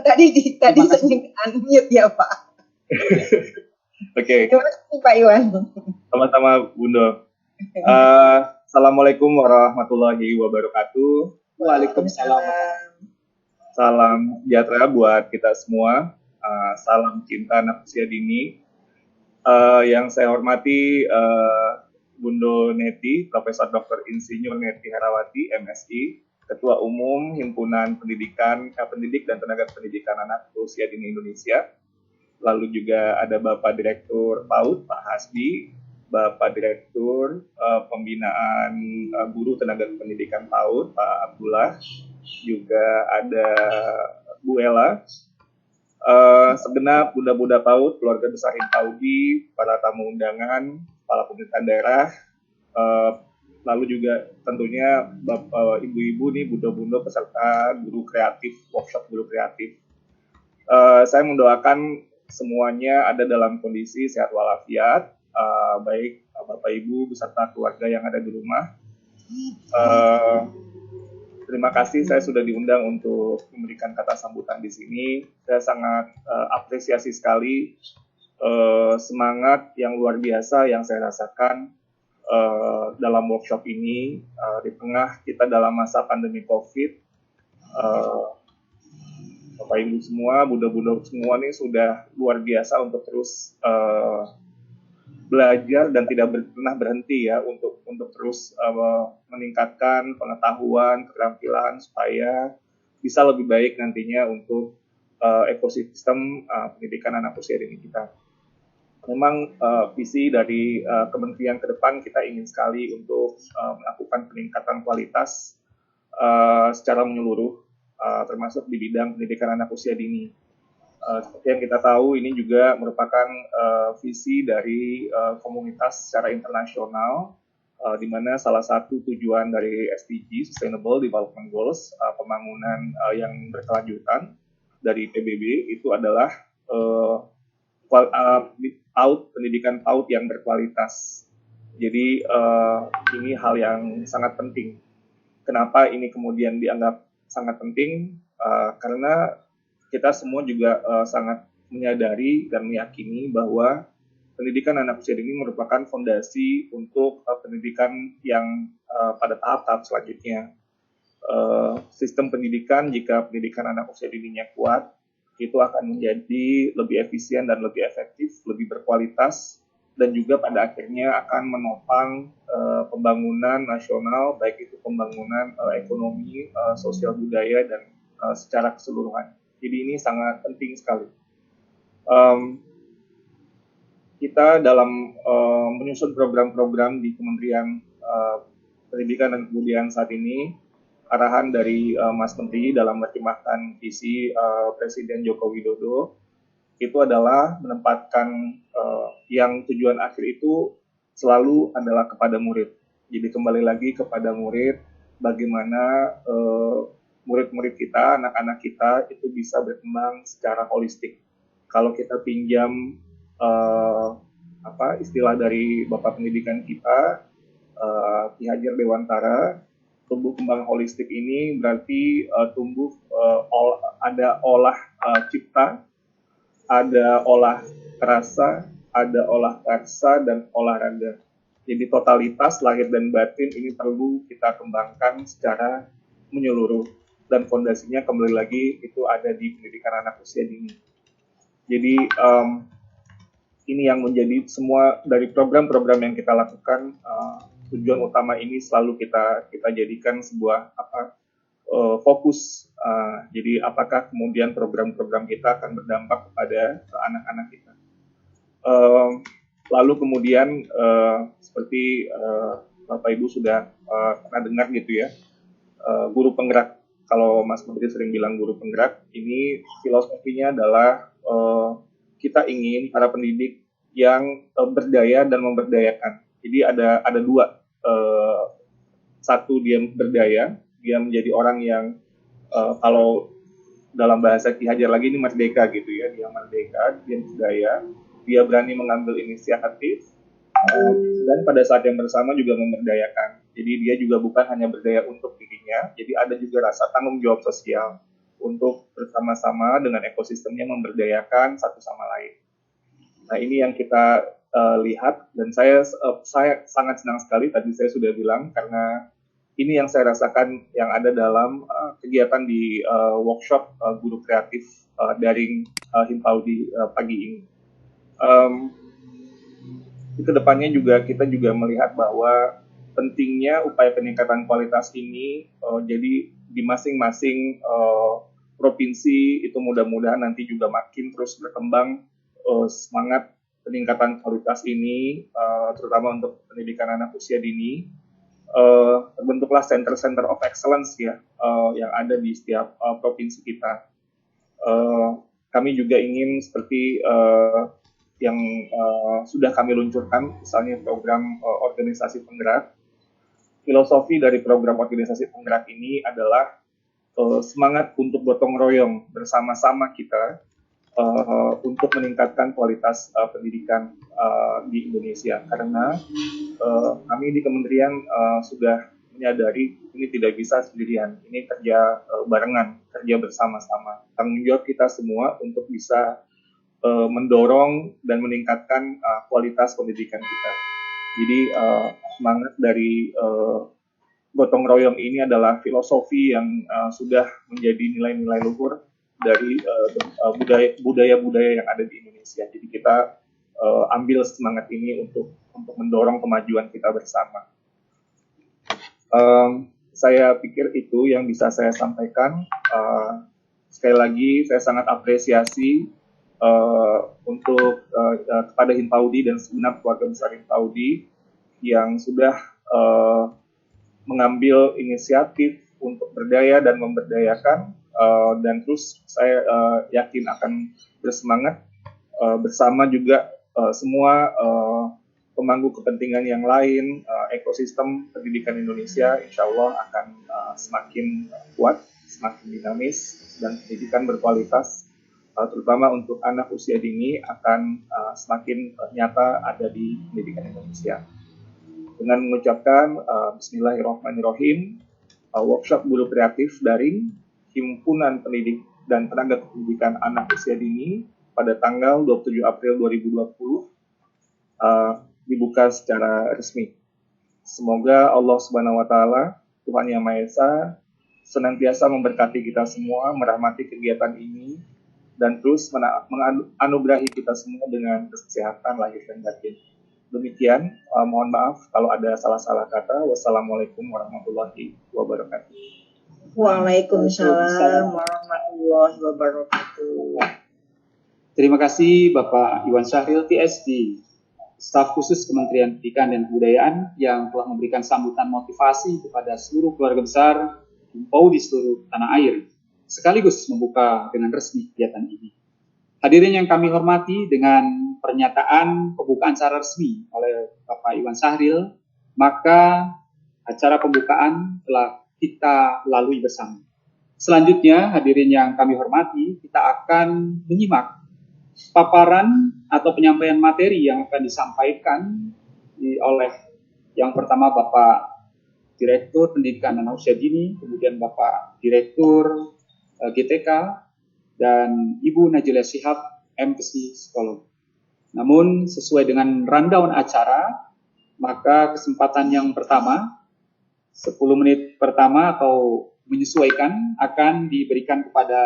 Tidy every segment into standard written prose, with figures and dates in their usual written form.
Tadi saya unmute ya Pak. Oke. Terima kasih Pak Iwan. Sama-sama Bunda. Assalamualaikum warahmatullahi wabarakatuh. Waalaikumsalam. Salam sejahtera buat kita semua. Salam cinta anak usia dini. Yang saya hormati Bunda Neti, Profesor Dr. Insinyur Neti Herawati, MSI, Ketua Umum Himpunan Pendidik dan Tenaga Pendidikan Anak Usia Dini Indonesia. Lalu juga ada Bapak Direktur PAUD, Pak Hasbi, Bapak Direktur Pembinaan Guru Tenaga Pendidikan PAUD, Pak Abdullah, juga ada Bu Ella, segenap bunda-bunda PAUD, keluarga besar Himpaudi, para tamu undangan, para pemerintah daerah, lalu juga tentunya ibu-ibu nih, bunda-bunda peserta guru kreatif, workshop guru kreatif. Saya mendoakan semuanya ada dalam kondisi sehat walafiat, baik Bapak Ibu beserta keluarga yang ada di rumah. Terima kasih saya sudah diundang untuk memberikan kata sambutan di sini. Saya sangat apresiasi sekali semangat yang luar biasa yang saya rasakan dalam workshop ini di tengah kita dalam masa pandemi COVID. Bapak Ibu semua, bunda-bunda semua nih sudah luar biasa untuk terus belajar dan tidak pernah berhenti ya untuk terus meningkatkan pengetahuan, keterampilan supaya bisa lebih baik nantinya untuk ekosistem pendidikan anak usia dini kita. Memang visi dari kementerian ke depan kita ingin sekali untuk melakukan peningkatan kualitas secara menyeluruh, termasuk di bidang pendidikan anak usia dini. Seperti yang kita tahu, ini juga merupakan visi dari komunitas secara internasional, di mana salah satu tujuan dari SDG, Sustainable Development Goals, pembangunan yang berkelanjutan dari PBB, itu adalah pendidikan PAUD yang berkualitas. Jadi ini hal yang sangat penting. Kenapa ini kemudian dianggap sangat penting? Karena kita semua juga sangat menyadari dan meyakini bahwa pendidikan anak usia dini merupakan fondasi untuk pendidikan yang pada tahap-tahap selanjutnya. Sistem pendidikan, jika pendidikan anak usia dininya kuat, itu akan menjadi lebih efisien dan lebih efektif, lebih berkualitas, dan juga pada akhirnya akan menopang pembangunan nasional, baik itu pembangunan ekonomi, sosial budaya, dan secara keseluruhan. Jadi ini sangat penting sekali. Kita dalam menyusun program-program di Kementerian Pendidikan dan Kebudayaan saat ini, arahan dari Mas Menteri dalam menerjemahkan visi Presiden Joko Widodo, itu adalah menempatkan yang tujuan akhir itu selalu adalah kepada murid. Jadi kembali lagi kepada murid, bagaimana murid-murid kita, anak-anak kita itu bisa berkembang secara holistik. Kalau kita pinjam istilah dari Bapak Pendidikan kita, Ki Hajar Dewantara, tumbuh kembang holistik ini berarti ada olah cipta, ada olah rasa, ada olah karsa, dan olahraga. Jadi totalitas lahir dan batin ini perlu kita kembangkan secara menyeluruh. Dan fondasinya kembali lagi itu ada di pendidikan anak usia dini. Jadi ini yang menjadi semua dari program-program yang kita lakukan, tujuan utama ini selalu kita jadikan sebuah fokus. Jadi apakah kemudian program-program kita akan berdampak kepada anak-anak kita. Lalu kemudian seperti Bapak Ibu sudah pernah dengar gitu ya, guru penggerak. Kalau Mas Menteri sering bilang guru penggerak, ini filosofinya adalah kita ingin para pendidik yang berdaya dan memberdayakan. Jadi ada dua, satu dia berdaya, dia menjadi orang yang kalau dalam bahasa Ki Hajar lagi ini merdeka gitu ya, dia merdeka, dia berdaya, dia berani mengambil inisiatif, dan pada saat yang bersama juga memberdayakan. Jadi dia juga bukan hanya berdaya untuk dirinya, jadi ada juga rasa tanggung jawab sosial. untuk bersama-sama dengan ekosistemnya memberdayakan satu sama lain. Nah, ini yang kita lihat, dan saya sangat senang sekali tadi saya sudah bilang, karena ini yang saya rasakan yang ada dalam kegiatan di workshop guru kreatif daring Himpaudi pagi ini. Kedepannya juga kita juga melihat bahwa pentingnya upaya peningkatan kualitas ini, jadi di masing-masing provinsi itu mudah-mudahan nanti juga makin terus berkembang semangat peningkatan kualitas ini, terutama untuk pendidikan anak usia dini. Terbentuklah center-center of excellence ya, yang ada di setiap provinsi kita. Kami juga ingin seperti yang sudah kami luncurkan, misalnya program organisasi penggerak. Filosofi dari program organisasi penggerak ini adalah semangat untuk gotong royong bersama-sama kita untuk meningkatkan kualitas pendidikan di Indonesia. Karena kami di kementerian sudah menyadari ini tidak bisa sendirian, ini kerja barengan, kerja bersama-sama. Tanggung jawab kita semua untuk bisa mendorong dan meningkatkan kualitas pendidikan kita. Jadi semangat dari gotong royong ini adalah filosofi yang sudah menjadi nilai-nilai luhur dari budaya-budaya yang ada di Indonesia. Jadi kita ambil semangat ini untuk mendorong kemajuan kita bersama. Saya pikir itu yang bisa saya sampaikan. Sekali lagi saya sangat apresiasi untuk kepada Himpaudi dan segenap keluarga besar Himpaudi yang sudah mengambil inisiatif untuk berdaya dan memberdayakan, dan terus saya yakin akan bersemangat bersama juga semua pemangku kepentingan yang lain. Ekosistem pendidikan Indonesia insya Allah akan semakin kuat, semakin dinamis, dan pendidikan berkualitas terutama untuk anak usia dini akan semakin nyata ada di pendidikan Indonesia. Dengan mengucapkan Bismillahirrahmanirrahim, workshop guru kreatif daring Himpunan Pendidik dan Tenaga Pendidikan Anak Usia Dini pada tanggal 27 April 2020 dibuka secara resmi. Semoga Allah Subhanahu wa Ta'ala, Tuhan Yang Maha Esa, senantiasa memberkati kita semua, merahmati kegiatan ini, dan terus menganugerahi kita semua dengan kesehatan lahir dan batin. Demikian, mohon maaf kalau ada salah-salah kata. Wassalamualaikum warahmatullahi wabarakatuh. Waalaikumsalam warahmatullahi wabarakatuh. Terima kasih Bapak Iwan Syahril, PSD, staf khusus Kementerian Pendidikan dan Kebudayaan yang telah memberikan sambutan motivasi kepada seluruh keluarga besar Himpaudi di seluruh tanah air, sekaligus membuka dengan resmi kegiatan ini. Hadirin yang kami hormati, dengan pernyataan pembukaan secara resmi oleh Bapak Iwan Syahril, maka acara pembukaan telah kita lalui bersama. Selanjutnya, hadirin yang kami hormati, kita akan menyimak paparan atau penyampaian materi yang akan disampaikan oleh yang pertama Bapak Direktur Pendidikan Anak Usia Dini, kemudian Bapak Direktur GTK, dan Ibu Najila Shihab, MPC Psikolog. Namun sesuai dengan rundown acara, maka kesempatan yang pertama, 10 menit pertama atau menyesuaikan akan diberikan kepada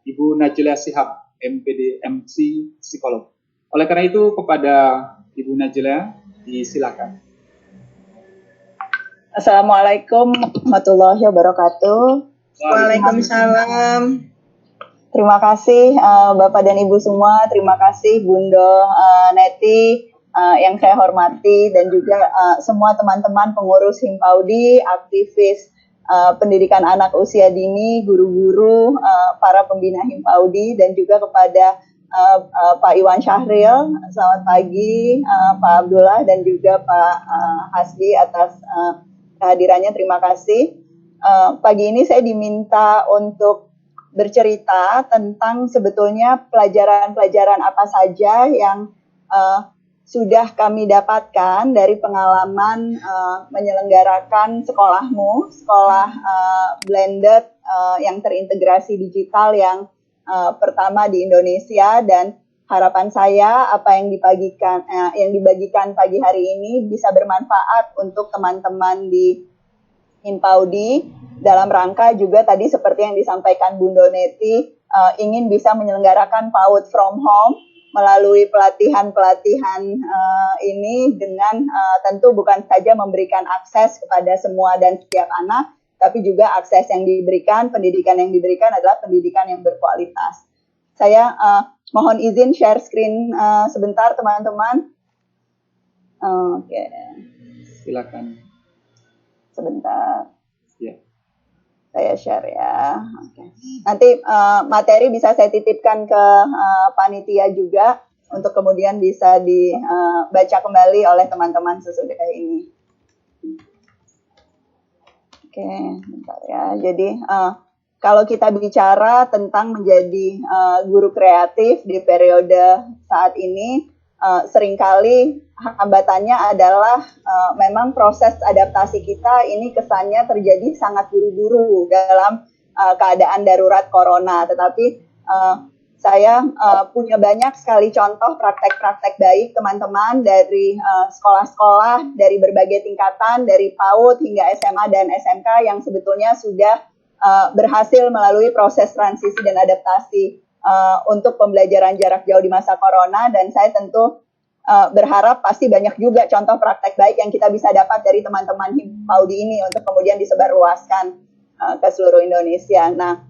Ibu Najila Shihab, MPD MC Psikolog. Oleh karena itu kepada Ibu Najila disilakan. Assalamualaikum warahmatullahi wabarakatuh. Waalaikumsalam. Terima kasih Bapak dan Ibu semua, terima kasih Bunda Neti yang saya hormati, dan juga semua teman-teman pengurus Himpaudi, aktivis pendidikan anak usia dini, guru-guru, para pembina Himpaudi, dan juga kepada Pak Iwan Syahril, selamat pagi, Pak Abdullah, dan juga Pak Hasbi atas kehadirannya, terima kasih. Pagi ini saya diminta untuk bercerita tentang sebetulnya pelajaran-pelajaran apa saja yang sudah kami dapatkan dari pengalaman menyelenggarakan sekolahmu, sekolah blended yang terintegrasi digital yang pertama di Indonesia, dan harapan saya apa yang dibagikan pagi hari ini bisa bermanfaat untuk teman-teman di Himpaudi dalam rangka juga tadi seperti yang disampaikan Bunda Neti, ingin bisa menyelenggarakan PAUD from home melalui pelatihan-pelatihan ini dengan tentu bukan saja memberikan akses kepada semua dan setiap anak, tapi juga akses yang diberikan, pendidikan yang diberikan adalah pendidikan yang berkualitas. Saya mohon izin share screen sebentar teman-teman. Oke. Silakan. Sebentar. Ya. Saya share ya. Oke. Nanti materi bisa saya titipkan ke panitia juga untuk kemudian bisa dibaca kembali oleh teman-teman sesudah ini. Oke, bentar ya. Jadi kalau kita bicara tentang menjadi guru kreatif di periode saat ini, seringkali hambatannya adalah memang proses adaptasi kita ini kesannya terjadi sangat buru-buru dalam keadaan darurat corona. Tetapi saya punya banyak sekali contoh praktek-praktek baik teman-teman dari sekolah-sekolah, dari berbagai tingkatan, dari PAUD hingga SMA dan SMK yang sebetulnya sudah berhasil melalui proses transisi dan adaptasi untuk pembelajaran jarak jauh di masa corona, dan saya tentu berharap pasti banyak juga contoh praktek baik yang kita bisa dapat dari teman-teman Himpaudi ini untuk kemudian disebarluaskan ke seluruh Indonesia. Nah,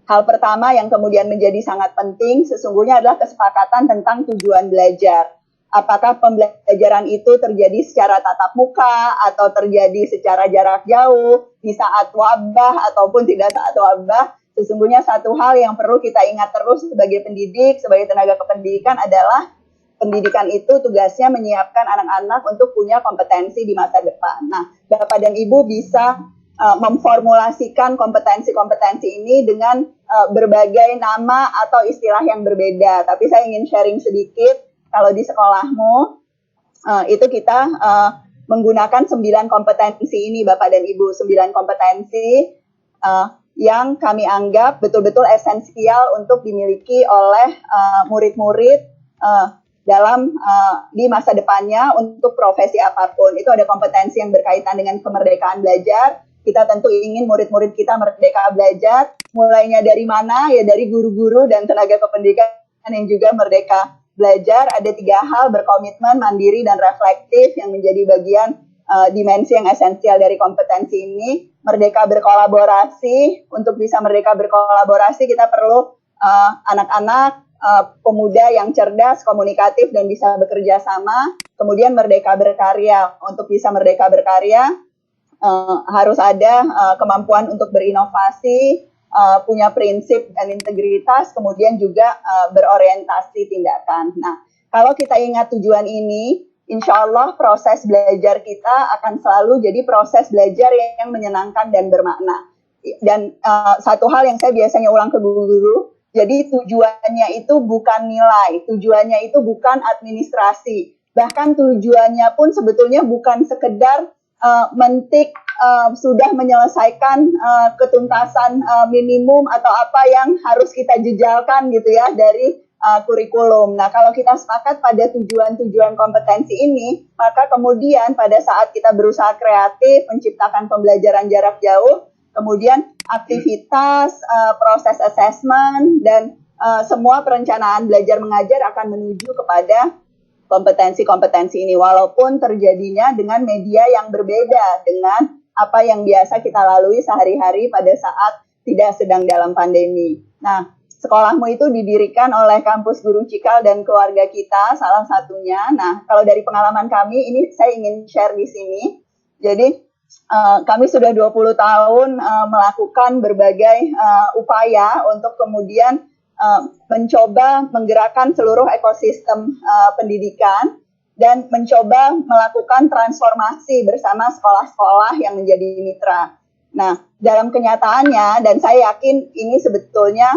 hal pertama yang kemudian menjadi sangat penting sesungguhnya adalah kesepakatan tentang tujuan belajar. Apakah pembelajaran itu terjadi secara tatap muka atau terjadi secara jarak jauh, di saat wabah ataupun tidak saat wabah. Sesungguhnya satu hal yang perlu kita ingat terus sebagai pendidik, sebagai tenaga kependidikan adalah pendidikan itu tugasnya menyiapkan anak-anak untuk punya kompetensi di masa depan. Nah, Bapak dan Ibu bisa memformulasikan kompetensi-kompetensi ini dengan berbagai nama atau istilah yang berbeda. Tapi saya ingin sharing sedikit, kalau di sekolahmu itu kita menggunakan 9 kompetensi ini, Bapak dan Ibu. 9 kompetensi yang kami anggap betul-betul esensial untuk dimiliki oleh murid-murid dalam di masa depannya untuk profesi apapun. Itu ada kompetensi yang berkaitan dengan kemerdekaan belajar. Kita tentu ingin murid-murid kita merdeka belajar. Mulainya dari mana? Ya dari guru-guru dan tenaga kependidikan yang juga merdeka belajar. Ada 3 hal: berkomitmen, mandiri, dan reflektif yang menjadi bagian dimensi yang esensial dari kompetensi ini. Merdeka berkolaborasi. Untuk bisa merdeka berkolaborasi kita perlu anak-anak pemuda yang cerdas, komunikatif, dan bisa bekerja sama. Kemudian merdeka berkarya. Untuk bisa merdeka berkarya harus ada kemampuan untuk berinovasi, punya prinsip dan integritas, kemudian juga berorientasi tindakan. Nah, kalau kita ingat tujuan ini, insya Allah proses belajar kita akan selalu jadi proses belajar yang menyenangkan dan bermakna. Dan satu hal yang saya biasanya ulang ke guru-guru, jadi tujuannya itu bukan nilai, tujuannya itu bukan administrasi. Bahkan tujuannya pun sebetulnya bukan sekedar mentik sudah menyelesaikan ketuntasan minimum atau apa yang harus kita jejalkan gitu ya dari kurikulum. Nah, kalau kita sepakat pada tujuan-tujuan kompetensi ini, maka kemudian pada saat kita berusaha kreatif, menciptakan pembelajaran jarak jauh, kemudian aktivitas, proses assessment, dan semua perencanaan belajar mengajar akan menuju kepada kompetensi-kompetensi ini, walaupun terjadinya dengan media yang berbeda dengan apa yang biasa kita lalui sehari-hari pada saat tidak sedang dalam pandemi. Nah, sekolahmu itu didirikan oleh Kampus Guru Cikal dan keluarga kita, salah satunya. Nah, kalau dari pengalaman kami, ini saya ingin share di sini. Jadi, kami sudah 20 tahun melakukan berbagai upaya untuk kemudian mencoba menggerakkan seluruh ekosistem pendidikan dan mencoba melakukan transformasi bersama sekolah-sekolah yang menjadi mitra. Nah, dalam kenyataannya, dan saya yakin ini sebetulnya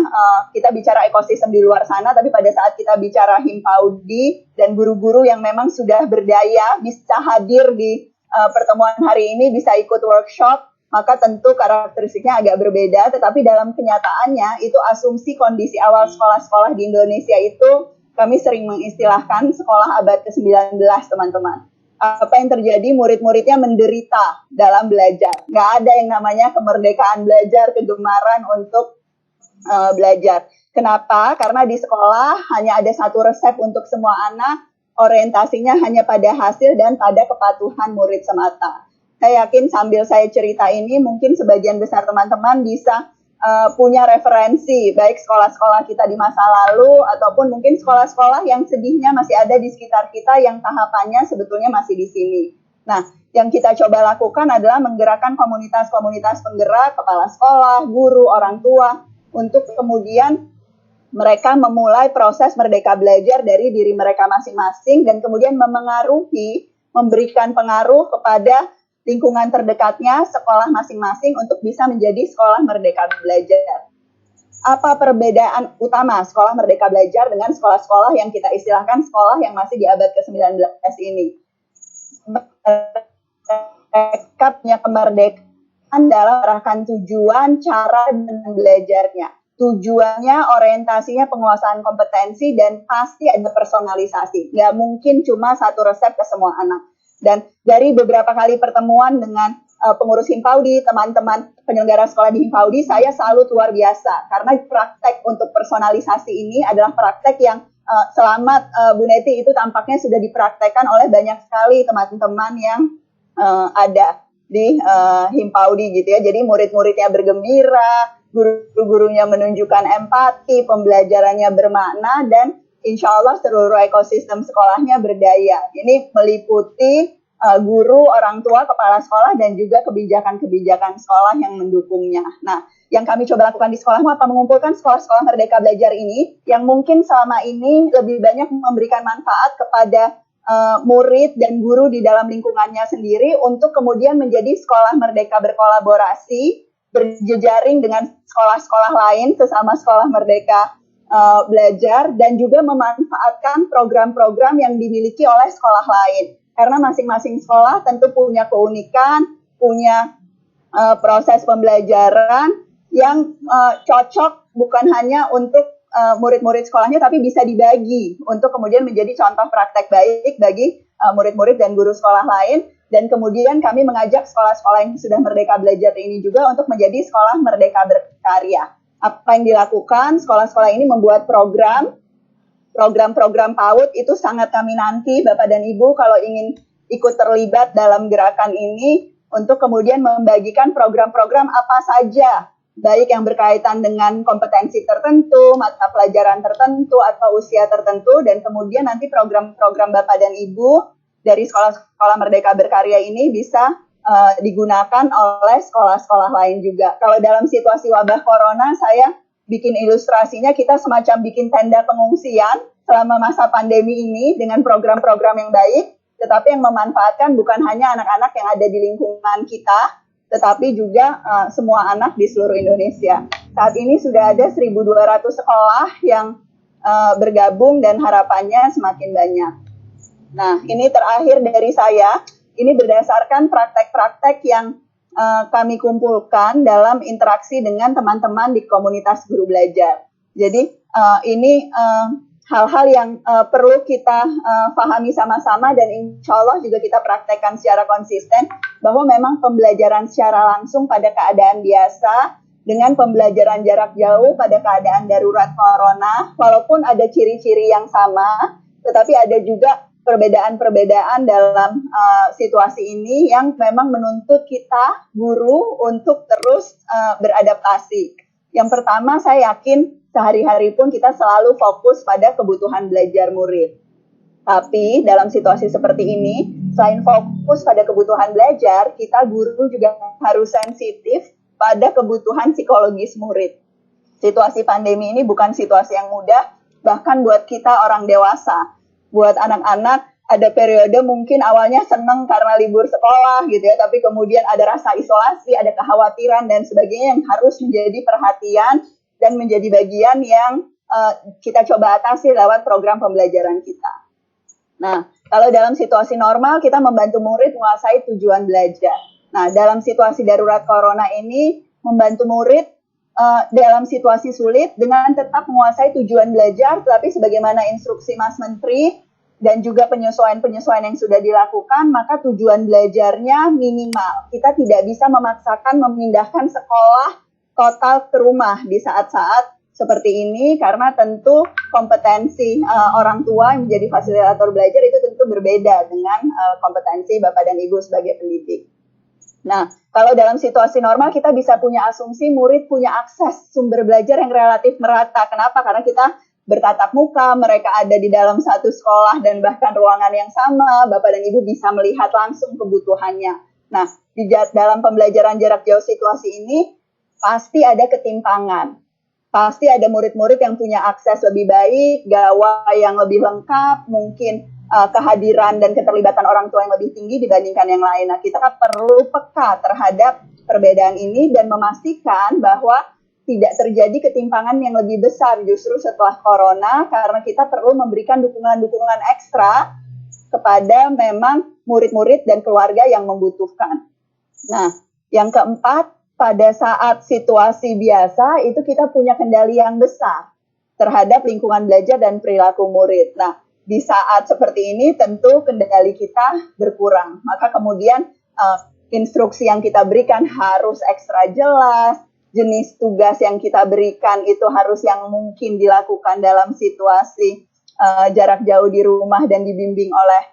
kita bicara ekosistem di luar sana, tapi pada saat kita bicara Himpaudi dan guru-guru yang memang sudah berdaya, bisa hadir di pertemuan hari ini, bisa ikut workshop, maka tentu karakteristiknya agak berbeda, tetapi dalam kenyataannya itu asumsi kondisi awal sekolah-sekolah di Indonesia itu kami sering mengistilahkan sekolah abad ke-19, teman-teman. Apa yang terjadi, murid-muridnya menderita dalam belajar. Nggak ada yang namanya kemerdekaan belajar, kegemaran untuk belajar. Kenapa? Karena di sekolah hanya ada satu resep untuk semua anak, orientasinya hanya pada hasil dan pada kepatuhan murid semata. Saya yakin sambil saya cerita ini, mungkin sebagian besar teman-teman bisa punya referensi, baik sekolah-sekolah kita di masa lalu, ataupun mungkin sekolah-sekolah yang sedihnya masih ada di sekitar kita, yang tahapannya sebetulnya masih di sini. Nah, yang kita coba lakukan adalah menggerakkan komunitas-komunitas penggerak, kepala sekolah, guru, orang tua, untuk kemudian mereka memulai proses merdeka belajar dari diri mereka masing-masing, dan kemudian memberikan pengaruh kepada lingkungan terdekatnya, sekolah masing-masing untuk bisa menjadi sekolah merdeka belajar. Apa perbedaan utama sekolah merdeka belajar dengan sekolah-sekolah yang kita istilahkan sekolah yang masih di abad ke-19 ini? Mereka punya kemerdekaan dalam mengarahkan tujuan, cara, dan belajarnya. Tujuannya, orientasinya, penguasaan kompetensi, dan pasti ada personalisasi. Nggak mungkin cuma satu resep ke semua anak. Dan dari beberapa kali pertemuan dengan pengurus Himpaudi, teman-teman penyelenggara sekolah di Himpaudi, saya salut luar biasa. Karena praktek untuk personalisasi ini adalah praktek yang selamat Bu Neti itu tampaknya sudah dipraktekkan oleh banyak sekali teman-teman yang ada di Himpaudi gitu ya. Jadi murid-muridnya bergembira, guru-gurunya menunjukkan empati, pembelajarannya bermakna, dan insya Allah seluruh ekosistem sekolahnya berdaya. Ini meliputi guru, orang tua, kepala sekolah, dan juga kebijakan-kebijakan sekolah yang mendukungnya. Nah, yang kami coba lakukan di sekolah apa? Mengumpulkan sekolah-sekolah merdeka belajar ini, yang mungkin selama ini lebih banyak memberikan manfaat kepada murid dan guru di dalam lingkungannya sendiri, untuk kemudian menjadi sekolah merdeka berkolaborasi, berjejaring dengan sekolah-sekolah lain, sesama sekolah merdeka belajar, dan juga memanfaatkan program-program yang dimiliki oleh sekolah lain. Karena masing-masing sekolah tentu punya keunikan, punya proses pembelajaran yang cocok bukan hanya untuk murid-murid sekolahnya, tapi bisa dibagi untuk kemudian menjadi contoh praktek baik bagi murid-murid dan guru sekolah lain. Dan kemudian kami mengajak sekolah-sekolah yang sudah merdeka belajar ini juga untuk menjadi sekolah merdeka berkarya. Apa yang dilakukan, sekolah-sekolah ini membuat program PAUD, itu sangat kami nanti Bapak dan Ibu kalau ingin ikut terlibat dalam gerakan ini, untuk kemudian membagikan program-program apa saja, baik yang berkaitan dengan kompetensi tertentu, mata pelajaran tertentu, atau usia tertentu, dan kemudian nanti program-program Bapak dan Ibu dari sekolah-sekolah merdeka berkarya ini bisa digunakan oleh sekolah-sekolah lain juga. Kalau dalam situasi wabah corona, saya bikin ilustrasinya, kita semacam bikin tenda pengungsian selama masa pandemi ini dengan program-program yang baik, tetapi yang memanfaatkan bukan hanya anak-anak yang ada di lingkungan kita, tetapi juga semua anak di seluruh Indonesia. Saat ini sudah ada 1.200 sekolah yang bergabung dan harapannya semakin banyak. Nah, ini terakhir dari saya. Ini berdasarkan praktek-praktek yang kami kumpulkan dalam interaksi dengan teman-teman di komunitas guru belajar. Jadi ini hal-hal yang perlu kita pahami sama-sama, dan insya Allah juga kita praktekkan secara konsisten, bahwa memang pembelajaran secara langsung pada keadaan biasa dengan pembelajaran jarak jauh pada keadaan darurat corona, walaupun ada ciri-ciri yang sama, tetapi ada juga perbedaan-perbedaan dalam situasi ini yang memang menuntut kita, guru, untuk terus beradaptasi. Yang pertama, saya yakin sehari-hari pun kita selalu fokus pada kebutuhan belajar murid. Tapi dalam situasi seperti ini, selain fokus pada kebutuhan belajar, kita guru juga harus sensitif pada kebutuhan psikologis murid. Situasi pandemi ini bukan situasi yang mudah, bahkan buat kita orang dewasa. Buat anak-anak, ada periode mungkin awalnya senang karena libur sekolah gitu ya, tapi kemudian ada rasa isolasi, ada kekhawatiran dan sebagainya yang harus menjadi perhatian dan menjadi bagian yang kita coba atasi lewat program pembelajaran kita. Nah, kalau dalam situasi normal kita membantu murid menguasai tujuan belajar. Nah, dalam situasi darurat corona ini, membantu murid dalam situasi sulit dengan tetap menguasai tujuan belajar, tetapi sebagaimana instruksi Mas Menteri dan juga penyesuaian-penyesuaian yang sudah dilakukan, maka tujuan belajarnya minimal. Kita tidak bisa memaksakan memindahkan sekolah total ke rumah di saat-saat seperti ini, karena tentu kompetensi orang tua yang menjadi fasilitator belajar itu tentu berbeda dengan kompetensi Bapak dan Ibu sebagai pendidik. Nah, kalau dalam situasi normal kita bisa punya asumsi murid punya akses sumber belajar yang relatif merata. Kenapa? Karena kita bertatap muka, mereka ada di dalam satu sekolah dan bahkan ruangan yang sama, Bapak dan Ibu bisa melihat langsung kebutuhannya. Nah, di dalam pembelajaran jarak jauh situasi ini, pasti ada ketimpangan. Pasti ada murid-murid yang punya akses lebih baik, gawai yang lebih lengkap, mungkin kehadiran dan keterlibatan orang tua yang lebih tinggi dibandingkan yang lain. Nah, kita perlu peka terhadap perbedaan ini dan memastikan bahwa tidak terjadi ketimpangan yang lebih besar justru setelah corona, karena kita perlu memberikan dukungan-dukungan ekstra kepada memang murid-murid dan keluarga yang membutuhkan. Nah, yang keempat, pada saat situasi biasa itu kita punya kendali yang besar terhadap lingkungan belajar dan perilaku murid. Nah, di saat seperti ini tentu kendali kita berkurang. Maka kemudian instruksi yang kita berikan harus ekstra jelas, jenis tugas yang kita berikan itu harus yang mungkin dilakukan dalam situasi jarak jauh di rumah dan dibimbing oleh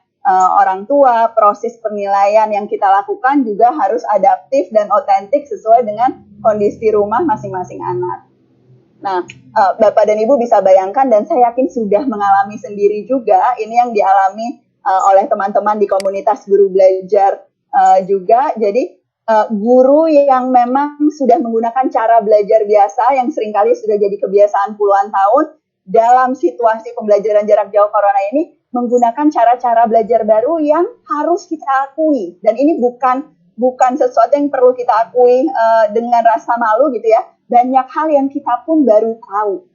orang tua. Proses penilaian yang kita lakukan juga harus adaptif dan otentik sesuai dengan kondisi rumah masing-masing anak. Nah, Bapak dan Ibu bisa bayangkan dan saya yakin sudah mengalami sendiri juga, ini yang dialami oleh teman-teman di komunitas guru belajar juga. Jadi guru yang memang sudah menggunakan cara belajar biasa yang seringkali sudah jadi kebiasaan puluhan tahun, dalam situasi pembelajaran jarak jauh corona ini menggunakan cara-cara belajar baru yang harus kita akui. Dan ini bukan sesuatu yang perlu kita akui dengan rasa malu gitu ya. Banyak hal yang kita pun baru tahu.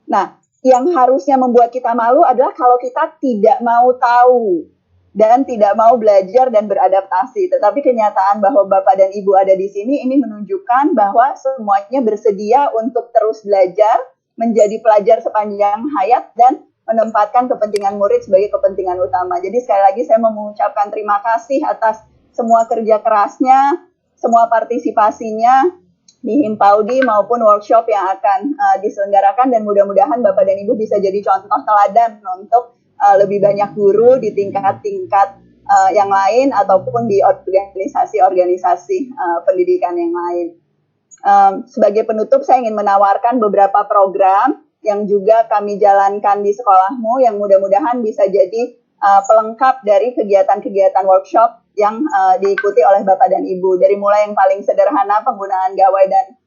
Nah, yang harusnya membuat kita malu adalah kalau kita tidak mau tahu dan tidak mau belajar dan beradaptasi. Tetapi kenyataan bahwa Bapak dan Ibu ada di sini ini menunjukkan bahwa semuanya bersedia untuk terus belajar, menjadi pelajar sepanjang hayat dan menempatkan kepentingan murid sebagai kepentingan utama. Jadi sekali lagi saya mau mengucapkan terima kasih atas semua kerja kerasnya, semua partisipasinya di Himpaudi maupun workshop yang akan diselenggarakan, dan mudah-mudahan Bapak dan Ibu bisa jadi contoh teladan untuk lebih banyak guru di tingkat-tingkat yang lain ataupun di organisasi-organisasi pendidikan yang lain. Sebagai penutup saya ingin menawarkan beberapa program yang juga kami jalankan di sekolahmu yang mudah-mudahan bisa jadi pelengkap dari kegiatan-kegiatan workshop yang diikuti oleh Bapak dan Ibu. Dari mulai yang paling sederhana penggunaan gawai dan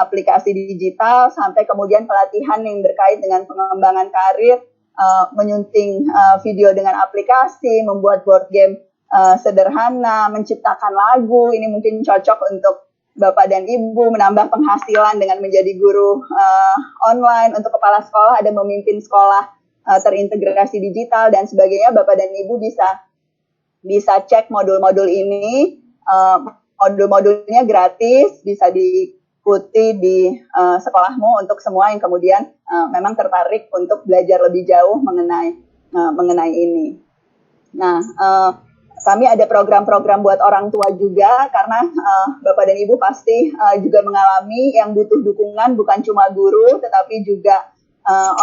aplikasi digital, sampai kemudian pelatihan yang berkait dengan pengembangan karir, menyunting video dengan aplikasi, membuat board game sederhana, menciptakan lagu. Ini mungkin cocok untuk Bapak dan Ibu, menambah penghasilan dengan menjadi guru online. Untuk kepala sekolah ada memimpin sekolah terintegrasi digital dan sebagainya. Bapak dan Ibu bisa cek modul-modul ini. Modul-modulnya gratis, bisa diikuti di sekolahmu untuk semua yang kemudian memang tertarik untuk belajar lebih jauh mengenai ini. Nah, kami ada program-program buat orang tua juga, karena Bapak dan Ibu pasti juga mengalami yang butuh dukungan bukan cuma guru, tetapi juga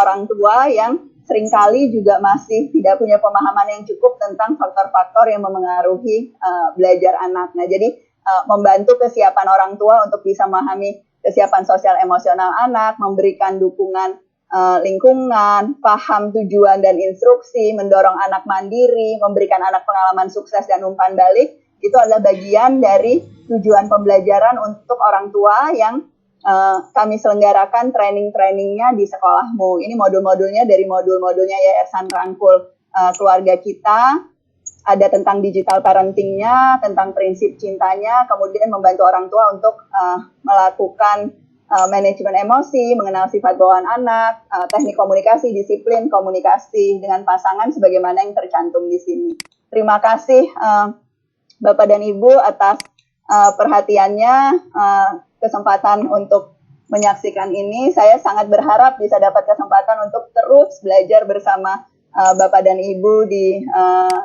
orang tua yang seringkali juga masih tidak punya pemahaman yang cukup tentang faktor-faktor yang memengaruhi belajar anak. Nah, jadi membantu kesiapan orang tua untuk bisa memahami kesiapan sosial emosional anak, memberikan dukungan lingkungan, paham tujuan dan instruksi, mendorong anak mandiri, memberikan anak pengalaman sukses dan umpan balik, itu adalah bagian dari tujuan pembelajaran untuk orang tua yang kami selenggarakan training-trainingnya di sekolahmu. Ini modul-modulnya dari modul-modulnya Yayasan Rangkul Keluarga Kita, ada tentang digital parentingnya, tentang prinsip cintanya, kemudian membantu orang tua untuk melakukan manajemen emosi, mengenal sifat bawaan anak, teknik komunikasi, disiplin komunikasi dengan pasangan sebagaimana yang tercantum di sini. Terima kasih Bapak dan Ibu atas perhatiannya, kesempatan untuk menyaksikan ini. Saya sangat berharap bisa dapat kesempatan untuk terus belajar bersama Bapak dan Ibu di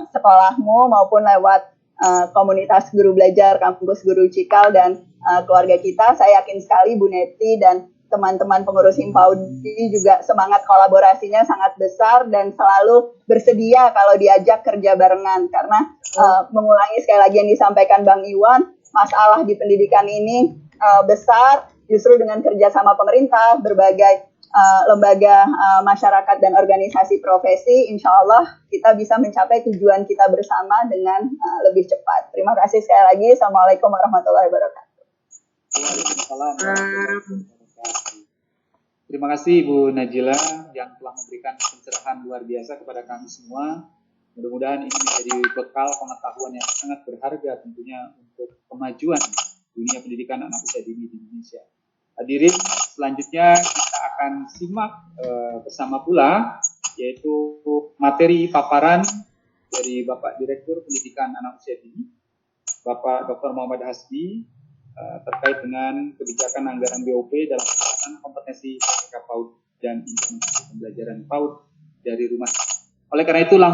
sekolahmu maupun lewat komunitas guru belajar kampus Guru Cikal dan keluarga kita. Saya yakin sekali Bu Neti dan teman-teman pengurus Himpaudi juga semangat kolaborasinya sangat besar dan selalu bersedia kalau diajak kerja barengan, karena mengulangi sekali lagi yang disampaikan Bang Iwan, masalah di pendidikan ini besar. Justru dengan kerjasama pemerintah, berbagai lembaga masyarakat dan organisasi profesi, insya Allah kita bisa mencapai tujuan kita bersama dengan lebih cepat. Terima kasih sekali lagi. Assalamualaikum warahmatullahi wabarakatuh. Waalaikumsalam warahmatullahi wabarakatuh. Terima kasih Ibu Najila yang telah memberikan pencerahan luar biasa kepada kami semua. Mudah-mudahan ini menjadi bekal pengetahuan yang sangat berharga tentunya untuk kemajuan dunia pendidikan anak usia dini di Indonesia. Hadirin, selanjutnya kita akan simak bersama pula yaitu materi paparan dari Bapak Direktur Pendidikan Anak Usia Dini, Bapak Dr. Muhammad Hasbi, terkait dengan kebijakan anggaran BOP dalam penerapan kompetensi PAUD dan implementasi pembelajaran PAUD dari rumah. Oleh karena itu langsung